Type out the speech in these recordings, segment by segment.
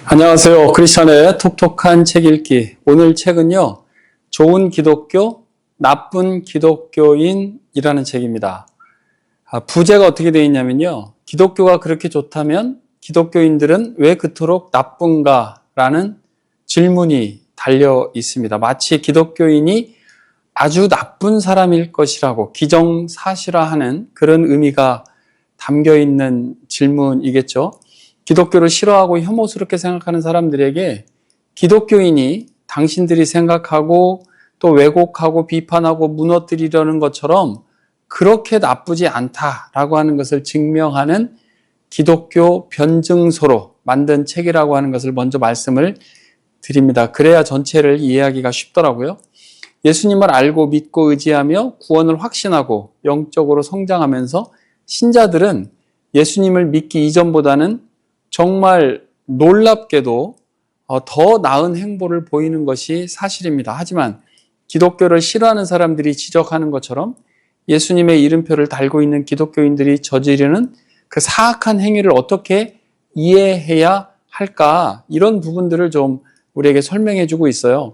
안녕하세요. 크리스천의 톡톡한 책 읽기. 오늘 책은요, 좋은 기독교, 나쁜 기독교인이라는 책입니다. 부제가 어떻게 되어 있냐면요, 기독교가 그렇게 좋다면 기독교인들은 왜 그토록 나쁜가라는 질문이 달려 있습니다. 마치 기독교인이 아주 나쁜 사람일 것이라고 기정사실화하는 그런 의미가 담겨 있는 질문이겠죠. 기독교를 싫어하고 혐오스럽게 생각하는 사람들에게 기독교인이 당신들이 생각하고 또 왜곡하고 비판하고 무너뜨리려는 것처럼 그렇게 나쁘지 않다라고 하는 것을 증명하는 기독교 변증서로 만든 책이라고 하는 것을 먼저 말씀을 드립니다. 그래야 전체를 이해하기가 쉽더라고요. 예수님을 알고 믿고 의지하며 구원을 확신하고 영적으로 성장하면서 신자들은 예수님을 믿기 이전보다는 정말 놀랍게도 더 나은 행보를 보이는 것이 사실입니다. 하지만 기독교를 싫어하는 사람들이 지적하는 것처럼 예수님의 이름표를 달고 있는 기독교인들이 저지르는 그 사악한 행위를 어떻게 이해해야 할까? 이런 부분들을 좀 우리에게 설명해 주고 있어요.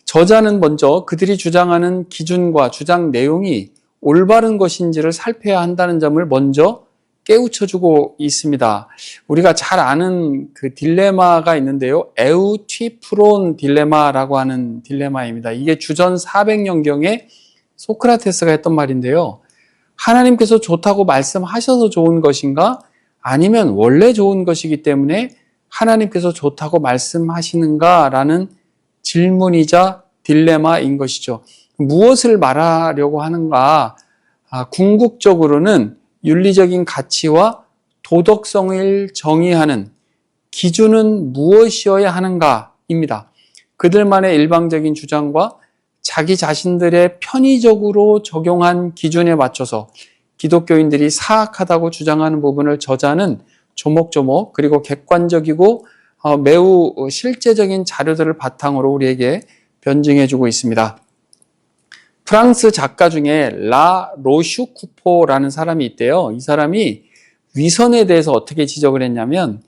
저자는 먼저 그들이 주장하는 기준과 주장 내용이 올바른 것인지를 살펴야 한다는 점을 먼저 깨우쳐주고 있습니다. 우리가 잘 아는 그 딜레마가 있는데요. 에우티프론 딜레마라고 하는 딜레마입니다. 이게 주전 400년경에 소크라테스가 했던 말인데요. 하나님께서 좋다고 말씀하셔서 좋은 것인가? 아니면 원래 좋은 것이기 때문에 하나님께서 좋다고 말씀하시는가라는 질문이자 딜레마인 것이죠. 무엇을 말하려고 하는가? 궁극적으로는 윤리적인 가치와 도덕성을 정의하는 기준은 무엇이어야 하는가입니다. 그들만의 일방적인 주장과 자기 자신들의 편의적으로 적용한 기준에 맞춰서 기독교인들이 사악하다고 주장하는 부분을 저자는 조목조목 그리고 객관적이고 매우 실제적인 자료들을 바탕으로 우리에게 변증해주고 있습니다. 프랑스 작가 중에 라 로슈쿠포라는 사람이 있대요. 이 사람이 위선에 대해서 어떻게 지적을 했냐면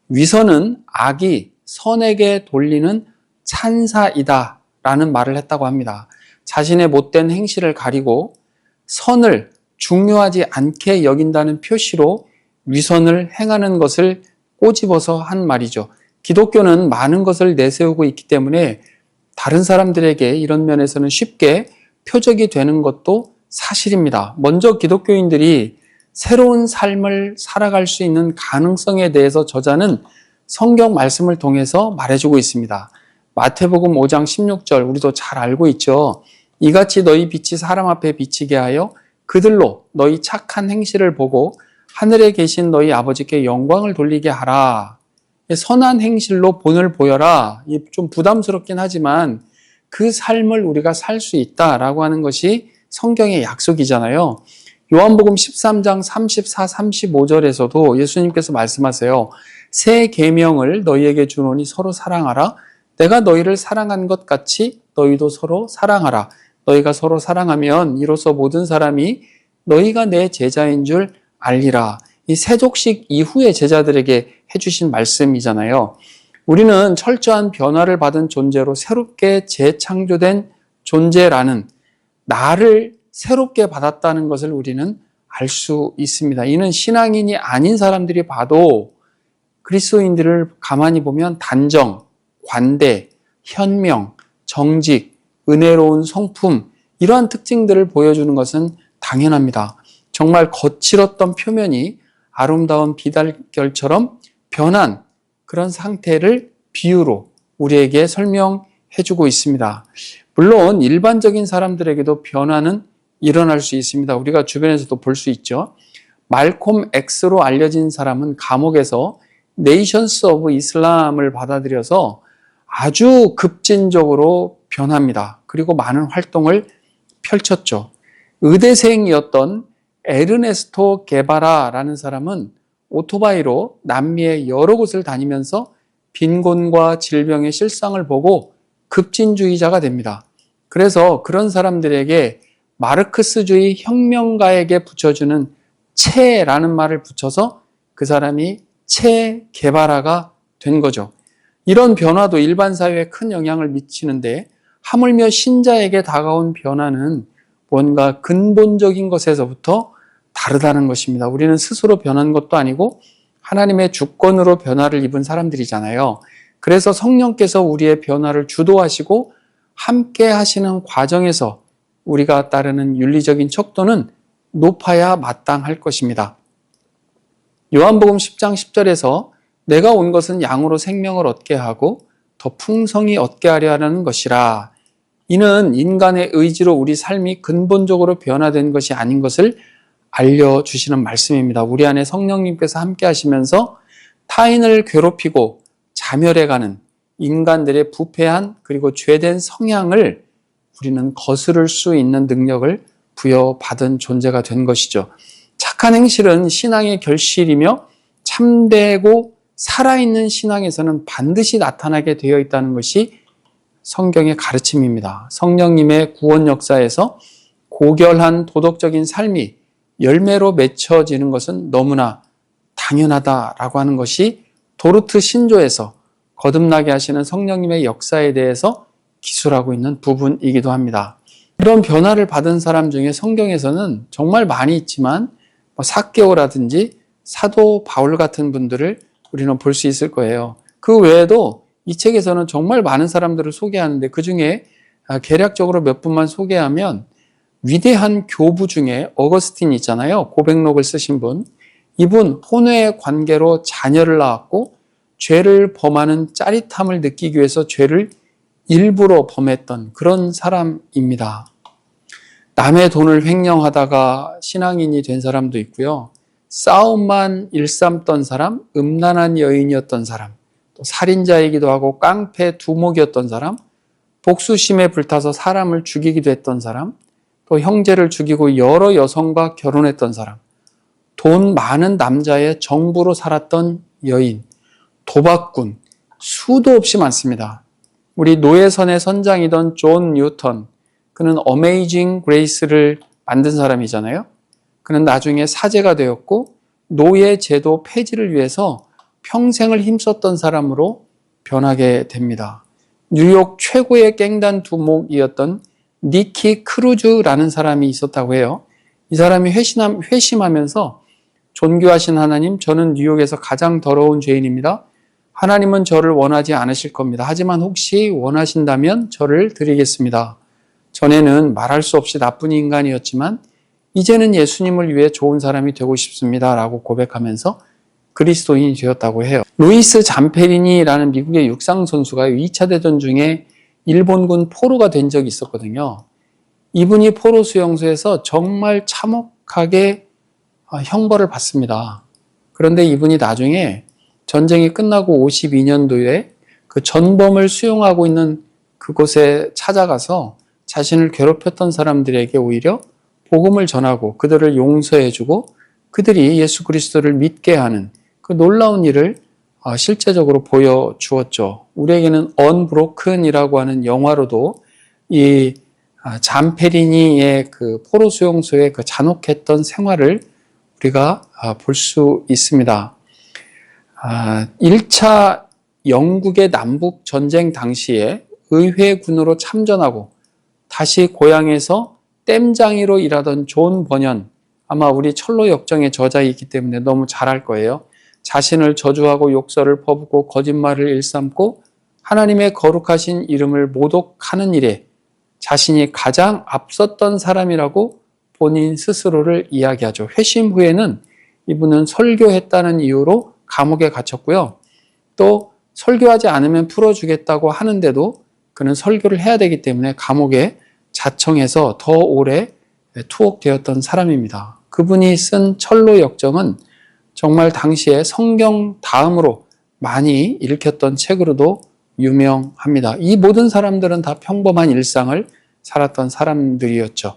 위선은 악이 선에게 돌리는 찬사이다 라는 말을 했다고 합니다. 자신의 못된 행실을 가리고 선을 중요하지 않게 여긴다는 표시로 위선을 행하는 것을 꼬집어서 한 말이죠. 기독교는 많은 것을 내세우고 있기 때문에 다른 사람들에게 이런 면에서는 쉽게 표적이 되는 것도 사실입니다. 먼저 기독교인들이 새로운 삶을 살아갈 수 있는 가능성에 대해서 저자는 성경 말씀을 통해서 말해주고 있습니다. 마태복음 5장 16절 우리도 잘 알고 있죠. 이같이 너희 빛이 사람 앞에 비치게 하여 그들로 너희 착한 행실을 보고 하늘에 계신 너희 아버지께 영광을 돌리게 하라. 선한 행실로 본을 보여라. 좀 부담스럽긴 하지만 그 삶을 우리가 살 수 있다라고 하는 것이 성경의 약속이잖아요. 요한복음 13장 34, 35절에서도 예수님께서 말씀하세요. 새 계명을 너희에게 주노니 서로 사랑하라. 내가 너희를 사랑한 것 같이 너희도 서로 사랑하라. 너희가 서로 사랑하면 이로써 모든 사람이 너희가 내 제자인 줄 알리라. 이 세족식 이후에 제자들에게 해주신 말씀이잖아요. 우리는 철저한 변화를 받은 존재로 새롭게 재창조된 존재라는 나를 새롭게 받았다는 것을 우리는 알 수 있습니다. 이는 신앙인이 아닌 사람들이 봐도 그리스도인들을 가만히 보면 단정, 관대, 현명, 정직, 은혜로운 성품 이러한 특징들을 보여주는 것은 당연합니다. 정말 거칠었던 표면이 아름다운 비달결처럼 변한 그런 상태를 비유로 우리에게 설명해주고 있습니다. 물론 일반적인 사람들에게도 변화는 일어날 수 있습니다. 우리가 주변에서도 볼 수 있죠. 말콤 X로 알려진 사람은 감옥에서 네이션스 오브 이슬람을 받아들여서 아주 급진적으로 변합니다. 그리고 많은 활동을 펼쳤죠. 의대생이었던 에르네스토 게바라라는 사람은 오토바이로 남미의 여러 곳을 다니면서 빈곤과 질병의 실상을 보고 급진주의자가 됩니다. 그래서 그런 사람들에게 마르크스주의 혁명가에게 붙여주는 체라는 말을 붙여서 그 사람이 체 게바라가 된 거죠. 이런 변화도 일반 사회에 큰 영향을 미치는데 하물며 신자에게 다가온 변화는 뭔가 근본적인 것에서부터 다르다는 것입니다. 우리는 스스로 변한 것도 아니고 하나님의 주권으로 변화를 입은 사람들이잖아요. 그래서 성령께서 우리의 변화를 주도하시고 함께 하시는 과정에서 우리가 따르는 윤리적인 척도는 높아야 마땅할 것입니다. 요한복음 10장 10절에서 내가 온 것은 양으로 생명을 얻게 하고 더 풍성히 얻게 하려 하는 것이라. 이는 인간의 의지로 우리 삶이 근본적으로 변화된 것이 아닌 것을 알려주시는 말씀입니다. 우리 안에 성령님께서 함께 하시면서 타인을 괴롭히고 자멸해가는 인간들의 부패한 그리고 죄된 성향을 우리는 거스를 수 있는 능력을 부여받은 존재가 된 것이죠. 착한 행실은 신앙의 결실이며 참되고 살아있는 신앙에서는 반드시 나타나게 되어 있다는 것이 성경의 가르침입니다. 성령님의 구원 역사에서 고결한 도덕적인 삶이 열매로 맺혀지는 것은 너무나 당연하다라고 하는 것이 도르트 신조에서 거듭나게 하시는 성령님의 역사에 대해서 기술하고 있는 부분이기도 합니다. 그런 변화를 받은 사람 중에 성경에서는 정말 많이 있지만 삭개오라든지 사도 바울 같은 분들을 우리는 볼 수 있을 거예요. 그 외에도 이 책에서는 정말 많은 사람들을 소개하는데 그 중에 개략적으로 몇 분만 소개하면 위대한 교부 중에 어거스틴 있잖아요. 고백록을 쓰신 분. 이분 혼외의 관계로 자녀를 낳았고 죄를 범하는 짜릿함을 느끼기 위해서 죄를 일부러 범했던 그런 사람입니다. 남의 돈을 횡령하다가 신앙인이 된 사람도 있고요. 싸움만 일삼던 사람, 음란한 여인이었던 사람, 또 살인자이기도 하고 깡패 두목이었던 사람, 복수심에 불타서 사람을 죽이기도 했던 사람, 또 형제를 죽이고 여러 여성과 결혼했던 사람, 돈 많은 남자의 정부로 살았던 여인, 도박꾼, 수도 없이 많습니다. 우리 노예선의 선장이던 존 뉴턴, 그는 어메이징 그레이스를 만든 사람이잖아요. 그는 나중에 사제가 되었고 노예 제도 폐지를 위해서 평생을 힘썼던 사람으로 변하게 됩니다. 뉴욕 최고의 깽단 두목이었던 니키 크루즈라는 사람이 있었다고 해요. 이 사람이 회심하면서 존귀하신 하나님, 저는 뉴욕에서 가장 더러운 죄인입니다. 하나님은 저를 원하지 않으실 겁니다. 하지만 혹시 원하신다면 저를 드리겠습니다. 전에는 말할 수 없이 나쁜 인간이었지만 이제는 예수님을 위해 좋은 사람이 되고 싶습니다. 라고 고백하면서 그리스도인이 되었다고 해요. 루이스 잠페리니라는 미국의 육상 선수가 2차 대전 중에 일본군 포로가 된 적이 있었거든요. 이분이 포로 수용소에서 정말 참혹하게 형벌을 받습니다. 그런데 이분이 나중에 전쟁이 끝나고 52년도에 그 전범을 수용하고 있는 그곳에 찾아가서 자신을 괴롭혔던 사람들에게 오히려 복음을 전하고 그들을 용서해주고 그들이 예수 그리스도를 믿게 하는 그 놀라운 일을 실제적으로 보여주었죠. 우리에게는 언브로큰이라고 하는 영화로도 이 잠페리니의 그 포로 수용소의 그 잔혹했던 생활을 우리가 볼 수 있습니다. 1차 영국의 남북 전쟁 당시에 의회군으로 참전하고 다시 고향에서 댐장이로 일하던 존 버년, 아마 우리 철로 역정의 저자이기 때문에 너무 잘 알 거예요. 자신을 저주하고 욕설을 퍼붓고 거짓말을 일삼고 하나님의 거룩하신 이름을 모독하는 일에 자신이 가장 앞섰던 사람이라고 본인 스스로를 이야기하죠. 회심 후에는 이분은 설교했다는 이유로 감옥에 갇혔고요. 또 설교하지 않으면 풀어주겠다고 하는데도 그는 설교를 해야 되기 때문에 감옥에 자청해서 더 오래 투옥되었던 사람입니다. 그분이 쓴 철로 역정은 정말 당시에 성경 다음으로 많이 읽혔던 책으로도 유명합니다. 이 모든 사람들은 다 평범한 일상을 살았던 사람들이었죠.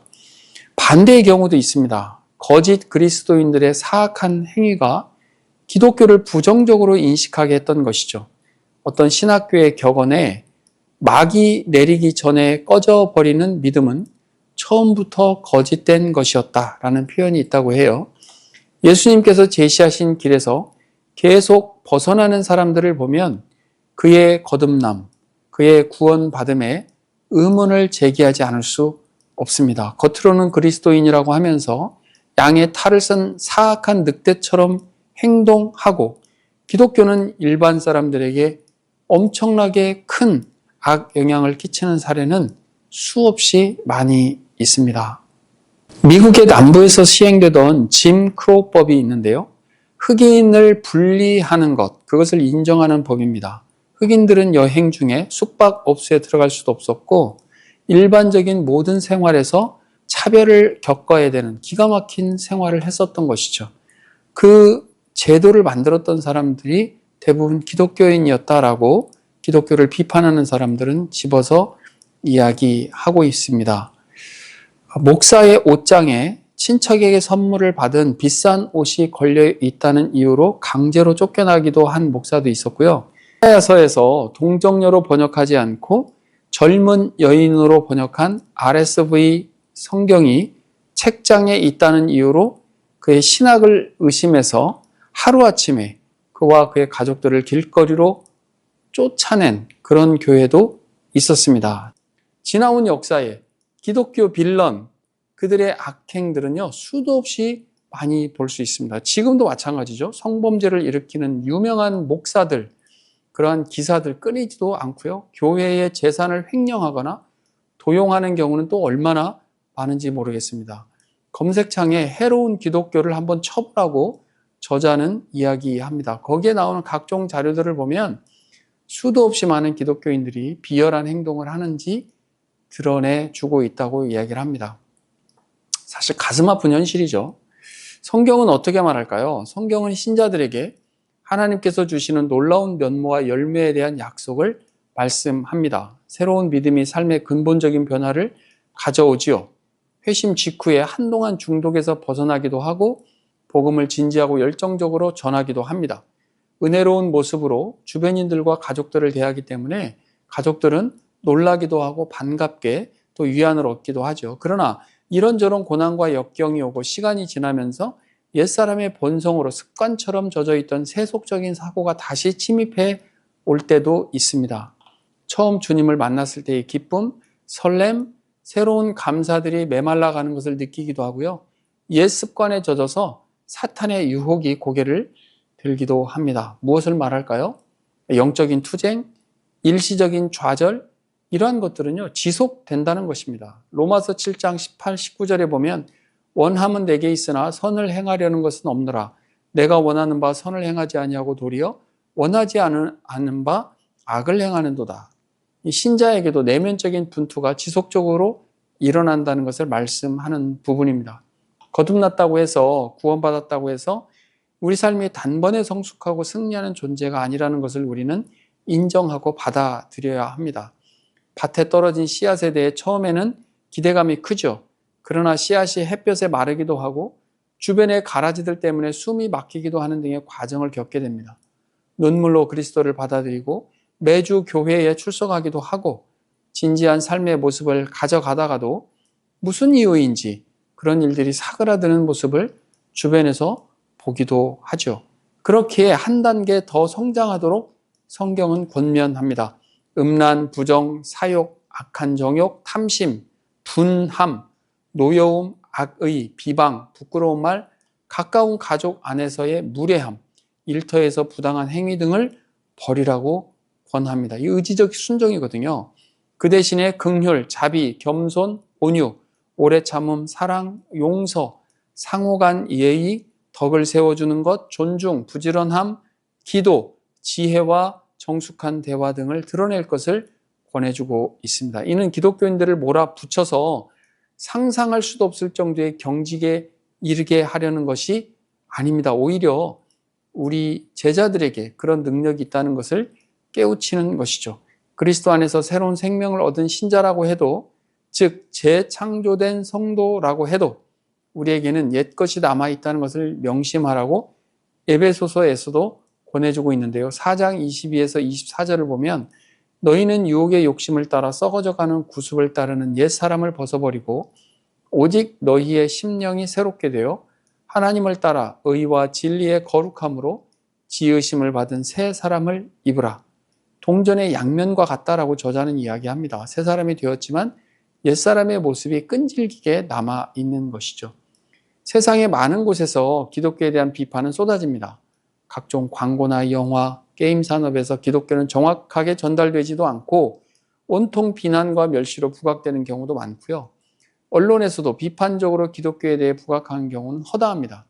반대의 경우도 있습니다. 거짓 그리스도인들의 사악한 행위가 기독교를 부정적으로 인식하게 했던 것이죠. 어떤 신학교의 격언에 막이 내리기 전에 꺼져버리는 믿음은 처음부터 거짓된 것이었다라는 표현이 있다고 해요. 예수님께서 제시하신 길에서 계속 벗어나는 사람들을 보면 그의 거듭남, 그의 구원받음에 의문을 제기하지 않을 수 없습니다. 겉으로는 그리스도인이라고 하면서 양의 탈을 쓴 사악한 늑대처럼 행동하고 기독교는 일반 사람들에게 엄청나게 큰 악영향을 끼치는 사례는 수없이 많이 있습니다. 미국의 남부에서 시행되던 짐 크로우법이 있는데요. 흑인을 분리하는 것, 그것을 인정하는 법입니다. 흑인들은 여행 중에 숙박업소에 들어갈 수도 없었고 일반적인 모든 생활에서 차별을 겪어야 되는 기가 막힌 생활을 했었던 것이죠. 그 제도를 만들었던 사람들이 대부분 기독교인이었다라고 기독교를 비판하는 사람들은 집어서 이야기하고 있습니다. 목사의 옷장에 친척에게 선물을 받은 비싼 옷이 걸려 있다는 이유로 강제로 쫓겨나기도 한 목사도 있었고요. 이사야서에서 동정녀로 번역하지 않고 젊은 여인으로 번역한 RSV 성경이 책장에 있다는 이유로 그의 신학을 의심해서 하루아침에 그와 그의 가족들을 길거리로 쫓아낸 그런 교회도 있었습니다. 지나온 역사에 기독교 빌런, 그들의 악행들은요, 수도 없이 많이 볼 수 있습니다. 지금도 마찬가지죠. 성범죄를 일으키는 유명한 목사들, 그러한 기사들 끊이지도 않고요. 교회의 재산을 횡령하거나 도용하는 경우는 또 얼마나 많은지 모르겠습니다. 검색창에 해로운 기독교를 한번 쳐보라고 저자는 이야기합니다. 거기에 나오는 각종 자료들을 보면 수도 없이 많은 기독교인들이 비열한 행동을 하는지 드러내주고 있다고 이야기를 합니다. 사실 가슴 아픈 현실이죠. 성경은 어떻게 말할까요? 성경은 신자들에게 하나님께서 주시는 놀라운 면모와 열매에 대한 약속을 말씀합니다. 새로운 믿음이 삶의 근본적인 변화를 가져오지요. 회심 직후에 한동안 중독에서 벗어나기도 하고 복음을 진지하고 열정적으로 전하기도 합니다. 은혜로운 모습으로 주변인들과 가족들을 대하기 때문에 가족들은 놀라기도 하고 반갑게 또 위안을 얻기도 하죠. 그러나 이런저런 고난과 역경이 오고 시간이 지나면서 옛사람의 본성으로 습관처럼 젖어있던 세속적인 사고가 다시 침입해 올 때도 있습니다. 처음 주님을 만났을 때의 기쁨, 설렘, 새로운 감사들이 메말라가는 것을 느끼기도 하고요. 옛 습관에 젖어서 사탄의 유혹이 고개를 들기도 합니다. 무엇을 말할까요? 영적인 투쟁, 일시적인 좌절, 이러한 것들은요, 지속된다는 것입니다. 로마서 7장 18, 19절에 보면 원함은 내게 있으나 선을 행하려는 것은 없노라. 내가 원하는 바 선을 행하지 아니하고 도리어 원하지 않은 바 악을 행하는도다. 이 신자에게도 내면적인 분투가 지속적으로 일어난다는 것을 말씀하는 부분입니다. 거듭났다고 해서 구원받았다고 해서 우리 삶이 단번에 성숙하고 승리하는 존재가 아니라는 것을 우리는 인정하고 받아들여야 합니다. 밭에 떨어진 씨앗에 대해 처음에는 기대감이 크죠. 그러나 씨앗이 햇볕에 마르기도 하고 주변의 가라지들 때문에 숨이 막히기도 하는 등의 과정을 겪게 됩니다. 눈물로 그리스도를 받아들이고 매주 교회에 출석하기도 하고 진지한 삶의 모습을 가져가다가도 무슨 이유인지 그런 일들이 사그라드는 모습을 주변에서 보기도 하죠. 그렇기에 한 단계 더 성장하도록 성경은 권면합니다. 음란, 부정, 사욕, 악한 정욕, 탐심, 분함, 노여움, 악의, 비방, 부끄러운 말, 가까운 가족 안에서의 무례함, 일터에서 부당한 행위 등을 버리라고 권합니다. 이 의지적 순종이거든요. 그 대신에 긍휼, 자비, 겸손, 온유, 오래 참음, 사랑, 용서, 상호간 예의, 덕을 세워주는 것, 존중, 부지런함, 기도, 지혜와 정숙한 대화 등을 드러낼 것을 권해주고 있습니다. 이는 기독교인들을 몰아붙여서 상상할 수도 없을 정도의 경직에 이르게 하려는 것이 아닙니다. 오히려 우리 제자들에게 그런 능력이 있다는 것을 깨우치는 것이죠. 그리스도 안에서 새로운 생명을 얻은 신자라고 해도, 즉 재창조된 성도라고 해도 우리에게는 옛것이 남아있다는 것을 명심하라고 에베소서에서도 권해주고 있는데요. 4장 22에서 24절을 보면 너희는 유혹의 욕심을 따라 썩어져가는 구습을 따르는 옛사람을 벗어버리고 오직 너희의 심령이 새롭게 되어 하나님을 따라 의와 진리의 거룩함으로 지으심을 받은 새 사람을 입으라. 동전의 양면과 같다라고 저자는 이야기합니다. 새 사람이 되었지만 옛사람의 모습이 끈질기게 남아있는 것이죠. 세상의 많은 곳에서 기독교에 대한 비판은 쏟아집니다. 각종 광고나 영화, 게임 산업에서 기독교는 정확하게 전달되지도 않고 온통 비난과 멸시로 부각되는 경우도 많고요. 언론에서도 비판적으로 기독교에 대해 부각하는 경우는 허다합니다.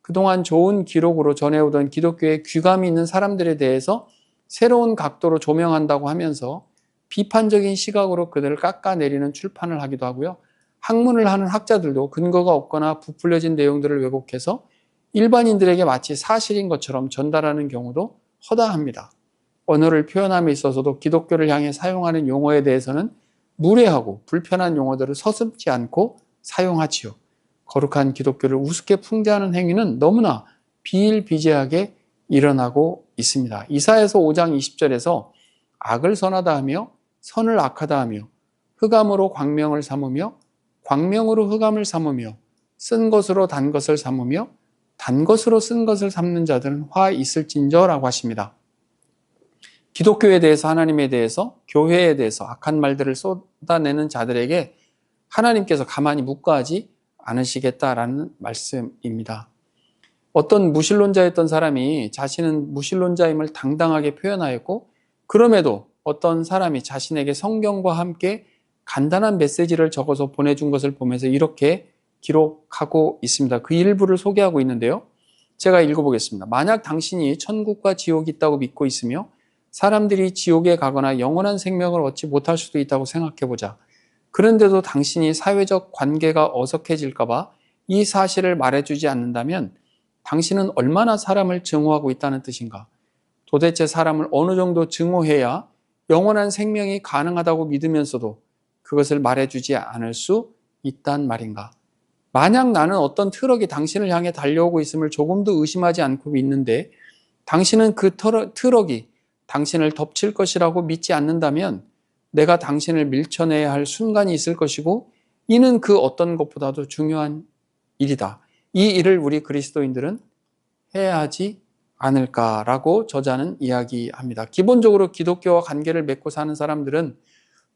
그동안 좋은 기록으로 전해오던 기독교에 귀감이 있는 사람들에 대해서 새로운 각도로 조명한다고 하면서 비판적인 시각으로 그들을 깎아내리는 출판을 하기도 하고요. 학문을 하는 학자들도 근거가 없거나 부풀려진 내용들을 왜곡해서 일반인들에게 마치 사실인 것처럼 전달하는 경우도 허다합니다. 언어를 표현함에 있어서도 기독교를 향해 사용하는 용어에 대해서는 무례하고 불편한 용어들을 서슴지 않고 사용하지요. 거룩한 기독교를 우습게 풍자하는 행위는 너무나 비일비재하게 일어나고 있습니다. 이사야서 5장 20절에서 악을 선하다 하며 선을 악하다 하며 흑암으로 광명을 삼으며 광명으로 흑암을 삼으며 쓴 것으로 단 것을 삼으며 단 것으로 쓴 것을 삼는 자들은 화 있을진저라고 하십니다. 기독교에 대해서, 하나님에 대해서, 교회에 대해서 악한 말들을 쏟아내는 자들에게 하나님께서 가만히 묵과하지 않으시겠다라는 말씀입니다. 어떤 무신론자였던 사람이 자신은 무신론자임을 당당하게 표현하였고, 그럼에도 어떤 사람이 자신에게 성경과 함께 간단한 메시지를 적어서 보내준 것을 보면서 이렇게 기록하고 있습니다. 그 일부를 소개하고 있는데요. 제가 읽어보겠습니다. 만약 당신이 천국과 지옥이 있다고 믿고 있으며 사람들이 지옥에 가거나 영원한 생명을 얻지 못할 수도 있다고 생각해보자. 그런데도 당신이 사회적 관계가 어색해질까 봐 이 사실을 말해주지 않는다면 당신은 얼마나 사람을 증오하고 있다는 뜻인가? 도대체 사람을 어느 정도 증오해야 영원한 생명이 가능하다고 믿으면서도 그것을 말해주지 않을 수 있단 말인가? 만약 나는 어떤 트럭이 당신을 향해 달려오고 있음을 조금도 의심하지 않고 믿는데 당신은 그 트럭이 당신을 덮칠 것이라고 믿지 않는다면 내가 당신을 밀쳐내야 할 순간이 있을 것이고 이는 그 어떤 것보다도 중요한 일이다. 이 일을 우리 그리스도인들은 해야 하지 않을까라고 저자는 이야기합니다. 기본적으로 기독교와 관계를 맺고 사는 사람들은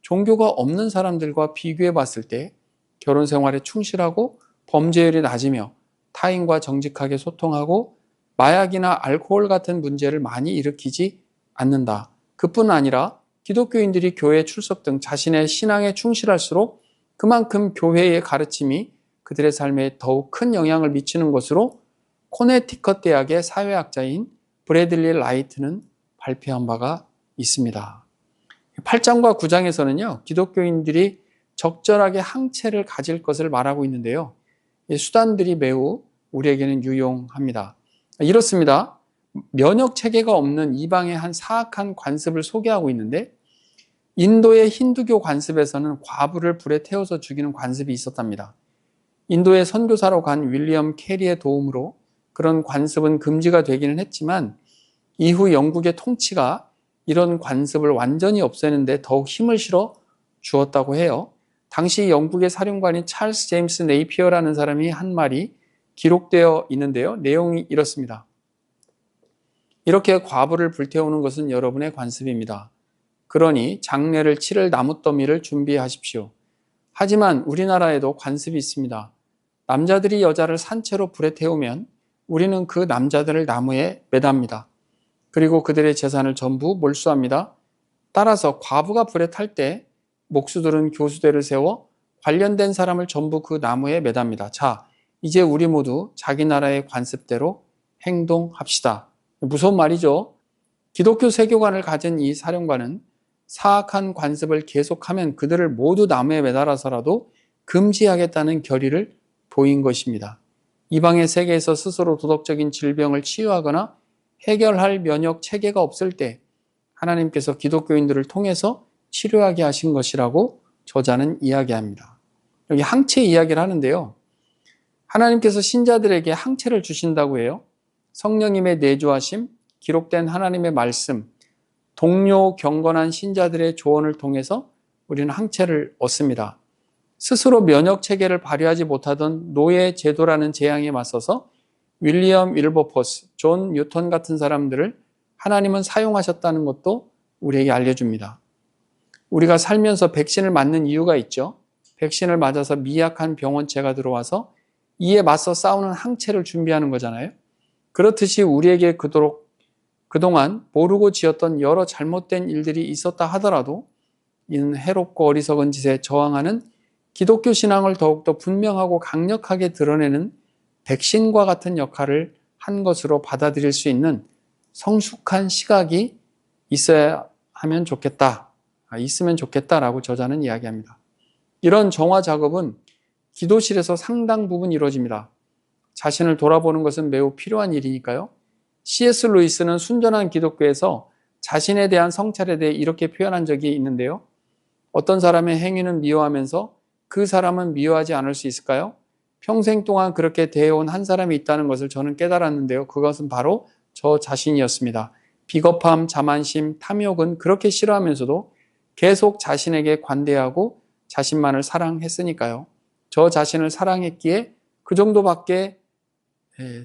종교가 없는 사람들과 비교해 봤을 때 결혼 생활에 충실하고 범죄율이 낮으며 타인과 정직하게 소통하고 마약이나 알코올 같은 문제를 많이 일으키지 않는다. 그뿐 아니라 기독교인들이 교회 출석 등 자신의 신앙에 충실할수록 그만큼 교회의 가르침이 그들의 삶에 더욱 큰 영향을 미치는 것으로 코네티컷 대학의 사회학자인 브래들리 라이트는 발표한 바가 있습니다. 8장과 9장에서는요, 기독교인들이 적절하게 항체를 가질 것을 말하고 있는데요. 이 수단들이 매우 우리에게는 유용합니다. 이렇습니다. 면역 체계가 없는 이방의 한 사악한 관습을 소개하고 있는데 인도의 힌두교 관습에서는 과부를 불에 태워서 죽이는 관습이 있었답니다. 인도에 선교사로 간 윌리엄 캐리의 도움으로 그런 관습은 금지가 되기는 했지만 이후 영국의 통치가 이런 관습을 완전히 없애는데 더욱 힘을 실어 주었다고 해요. 당시 영국의 사령관인 찰스 제임스 네이피어라는 사람이 한 말이 기록되어 있는데요. 내용이 이렇습니다. 이렇게 과부를 불태우는 것은 여러분의 관습입니다. 그러니 장례를 치를 나뭇더미를 준비하십시오. 하지만 우리나라에도 관습이 있습니다. 남자들이 여자를 산채로 불에 태우면 우리는 그 남자들을 나무에 매답니다. 그리고 그들의 재산을 전부 몰수합니다. 따라서 과부가 불에 탈 때 목수들은 교수대를 세워 관련된 사람을 전부 그 나무에 매답니다. 자, 이제 우리 모두 자기 나라의 관습대로 행동합시다. 무서운 말이죠. 기독교 세교관을 가진 이 사령관은 사악한 관습을 계속하면 그들을 모두 나무에 매달아서라도 금지하겠다는 결의를 보인 것입니다. 이방의 세계에서 스스로 도덕적인 질병을 치유하거나 해결할 면역 체계가 없을 때 하나님께서 기독교인들을 통해서 치료하게 하신 것이라고 저자는 이야기합니다. 여기 항체 이야기를 하는데요. 하나님께서 신자들에게 항체를 주신다고 해요. 성령님의 내주하심, 기록된 하나님의 말씀, 동료 경건한 신자들의 조언을 통해서 우리는 항체를 얻습니다. 스스로 면역 체계를 발휘하지 못하던 노예 제도라는 재앙에 맞서서 윌리엄 윌버포스, 존 뉴턴 같은 사람들을 하나님은 사용하셨다는 것도 우리에게 알려줍니다. 우리가 살면서 백신을 맞는 이유가 있죠. 백신을 맞아서 미약한 병원체가 들어와서 이에 맞서 싸우는 항체를 준비하는 거잖아요. 그렇듯이 우리에게 그동안 모르고 지었던 여러 잘못된 일들이 있었다 하더라도 이는 해롭고 어리석은 짓에 저항하는 기독교 신앙을 더욱더 분명하고 강력하게 드러내는 백신과 같은 역할을 한 것으로 받아들일 수 있는 성숙한 시각이 있으면 좋겠다라고 저자는 이야기합니다. 이런 정화 작업은 기도실에서 상당 부분 이루어집니다. 자신을 돌아보는 것은 매우 필요한 일이니까요. C.S. 루이스는 순전한 기독교에서 자신에 대한 성찰에 대해 이렇게 표현한 적이 있는데요. 어떤 사람의 행위는 미워하면서 그 사람은 미워하지 않을 수 있을까요? 평생 동안 그렇게 대해온 한 사람이 있다는 것을 저는 깨달았는데요. 그것은 바로 저 자신이었습니다. 비겁함, 자만심, 탐욕은 그렇게 싫어하면서도 계속 자신에게 관대하고 자신만을 사랑했으니까요. 저 자신을 사랑했기에 그 정도밖에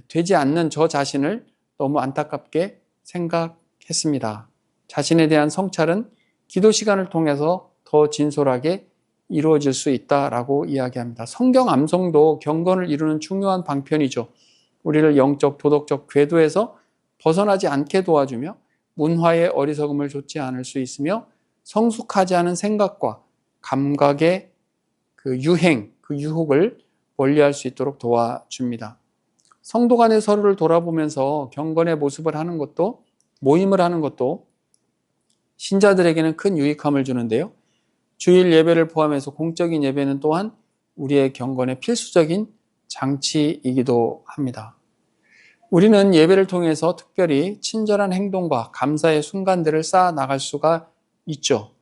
되지 않는 저 자신을 너무 안타깝게 생각했습니다. 자신에 대한 성찰은 기도 시간을 통해서 더 진솔하게 이루어질 수 있다라고 이야기합니다. 성경 암송도 경건을 이루는 중요한 방편이죠. 우리를 영적, 도덕적 궤도에서 벗어나지 않게 도와주며 문화의 어리석음을 좇지 않을 수 있으며 성숙하지 않은 생각과 감각의 그 유혹을 멀리할 수 있도록 도와줍니다. 성도 간의 서로를 돌아보면서 경건의 모습을 하는 것도, 모임을 하는 것도 신자들에게는 큰 유익함을 주는데요. 주일 예배를 포함해서 공적인 예배는 또한 우리의 경건의 필수적인 장치이기도 합니다. 우리는 예배를 통해서 특별히 친절한 행동과 감사의 순간들을 쌓아 나갈 수가 있죠.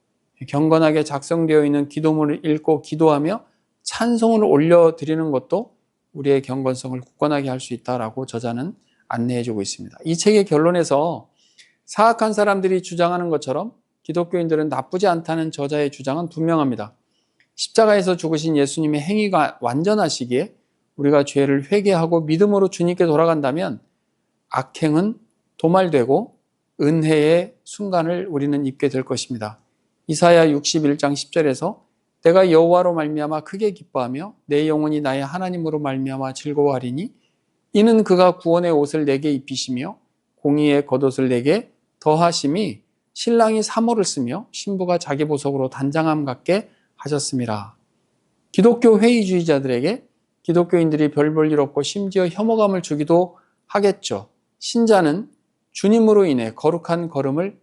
경건하게 작성되어 있는 기도문을 읽고 기도하며 찬송을 올려드리는 것도 우리의 경건성을 굳건하게 할 수 있다라고 저자는 안내해주고 있습니다. 이 책의 결론에서 사악한 사람들이 주장하는 것처럼 기독교인들은 나쁘지 않다는 저자의 주장은 분명합니다. 십자가에서 죽으신 예수님의 행위가 완전하시기에 우리가 죄를 회개하고 믿음으로 주님께 돌아간다면 악행은 도말되고 은혜의 순간을 우리는 입게 될 것입니다. 이사야 61장 10절에서 내가 여호와로 말미암아 크게 기뻐하며 내 영혼이 나의 하나님으로 말미암아 즐거워하리니 이는 그가 구원의 옷을 내게 입히시며 공의의 겉옷을 내게 더하심이 신랑이 사모를 쓰며 신부가 자기 보석으로 단장함 같게 하셨습니다. 기독교 회의주의자들에게 기독교인들이 별 볼 일 없고 심지어 혐오감을 주기도 하겠죠. 신자는 주님으로 인해 거룩한 걸음을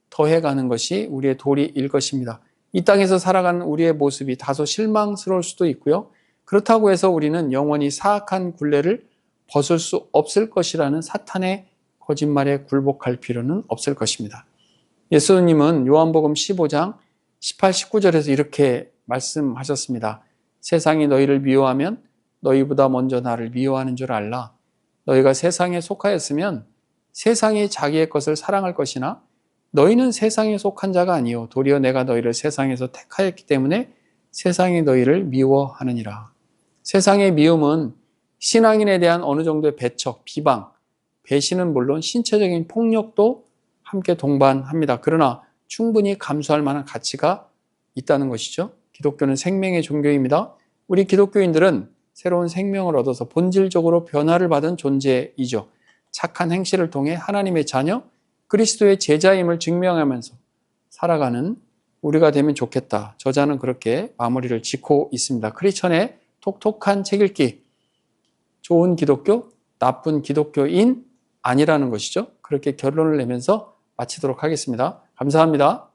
더해가는 것이 우리의 도리일 것입니다. 이 땅에서 살아가는 우리의 모습이 다소 실망스러울 수도 있고요. 그렇다고 해서 우리는 영원히 사악한 굴레를 벗을 수 없을 것이라는 사탄의 거짓말에 굴복할 필요는 없을 것입니다. 예수님은 요한복음 15장 18, 19절에서 이렇게 말씀하셨습니다. 세상이 너희를 미워하면 너희보다 먼저 나를 미워하는 줄 알라. 너희가 세상에 속하였으면 세상이 자기의 것을 사랑할 것이나 너희는 세상에 속한 자가 아니요 도리어 내가 너희를 세상에서 택하였기 때문에 세상이 너희를 미워하느니라. 세상의 미움은 신앙인에 대한 어느 정도의 배척, 비방, 배신은 물론 신체적인 폭력도 함께 동반합니다. 그러나 충분히 감수할 만한 가치가 있다는 것이죠. 기독교는 생명의 종교입니다. 우리 기독교인들은 새로운 생명을 얻어서 본질적으로 변화를 받은 존재이죠. 착한 행실을 통해 하나님의 자녀, 그리스도의 제자임을 증명하면서 살아가는 우리가 되면 좋겠다. 저자는 그렇게 마무리를 짓고 있습니다. 크리스천의 톡톡한 책 읽기. 좋은 기독교, 나쁜 기독교인 아니라는 것이죠. 그렇게 결론을 내면서 마치도록 하겠습니다. 감사합니다.